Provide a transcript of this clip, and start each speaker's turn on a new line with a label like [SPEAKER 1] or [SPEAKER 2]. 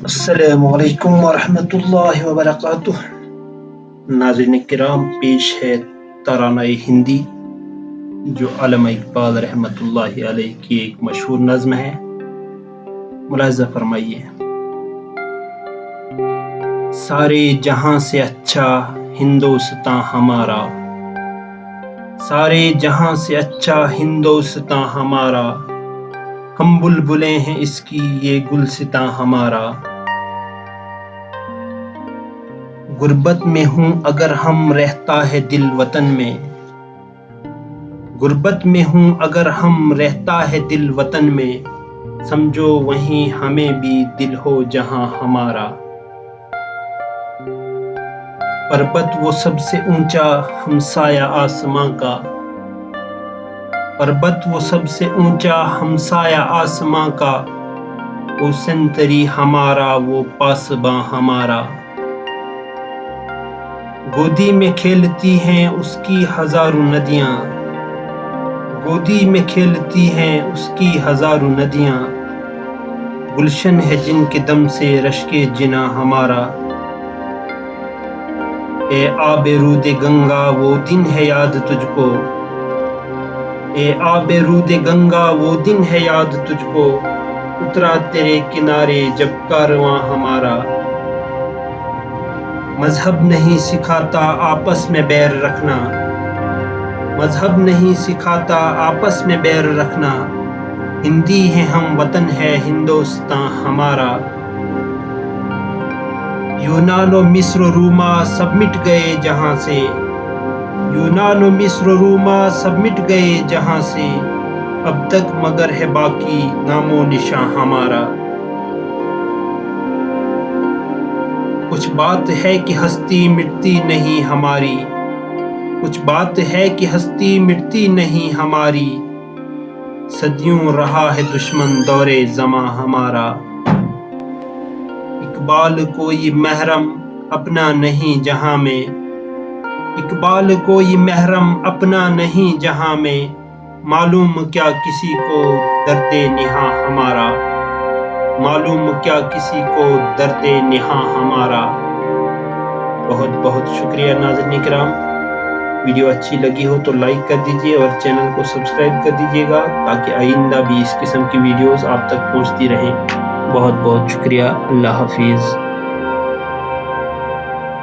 [SPEAKER 1] السلام علیکم ورحمۃ اللہ وبرکاتہ۔ ناظرین کرام، پیش ہے ترانہ ہندی جو علامہ اقبال رحمۃ اللہ علیہ کی ایک مشہور نظم ہے۔ ملاحظہ فرمائیے۔ سارے جہاں سے اچھا ہندوستاں ہمارا، سارے جہاں سے اچھا ہندوستاں ہمارا، ہم بلبلیں ہیں اس کی یہ گلستاں ہمارا۔ غربت میں ہوں اگر ہم رہتا ہے دل وطن میں، غربت میں ہوں اگر ہم رہتا ہے دل وطن میں، سمجھو وہیں ہمیں بھی دل ہو جہاں ہمارا۔ پربت وہ سب سے اونچا ہمسایہ آسماں کا، پربت وہ سب سے اونچا ہمسایہ آسماں کا، وہ سنتری ہمارا وہ پاسباں ہمارا۔ گودی میں کھیلتی ہیں اس کی ہزاروں ندیاں، گودی میں کھیلتی ہیں اس کی ہزاروں ندیاں، گلشن ہے جن کے دم سے رشک جناں ہمارا۔ اے آب رود گنگا وہ دن ہے یاد تجھ کو، اے آب رود گنگا وہ دن ہے یاد تجھ کو، اترا تیرے کنارے جب کارواں ہمارا۔ مذہب نہیں سکھاتا آپس میں بیر رکھنا، مذہب نہیں سکھاتا آپس میں بیر رکھنا، ہندی ہیں ہم وطن ہے ہندوستاں ہمارا۔ یونان و مصر و روما سب مٹ گئے جہاں سے، یونان و مصر و روما سب مٹ گئے جہاں سے، اب تک مگر ہے باقی نام و نشاں ہمارا۔ کچھ بات ہے کہ ہستی مٹتی نہیں ہماری، کچھ بات ہے کہ ہستی مٹتی نہیں ہماری، صدیوں رہا ہے دشمن دور زماں ہمارا۔ اقبال کوئی محرم اپنا نہیں جہاں میں، اقبال کوئی محرم اپنا نہیں جہاں میں، معلوم کیا کسی کو درد نہاں ہمارا، معلوم کیا کسی کو درد نہاں ہمارا۔ بہت بہت شکریہ ناظرین کرام۔ ویڈیو اچھی لگی ہو تو لائک کر دیجیے اور چینل کو سبسکرائب کر دیجیے گا تاکہ آئندہ بھی اس قسم کی ویڈیوز آپ تک پہنچتی رہیں۔ بہت بہت شکریہ۔ اللہ حافظ۔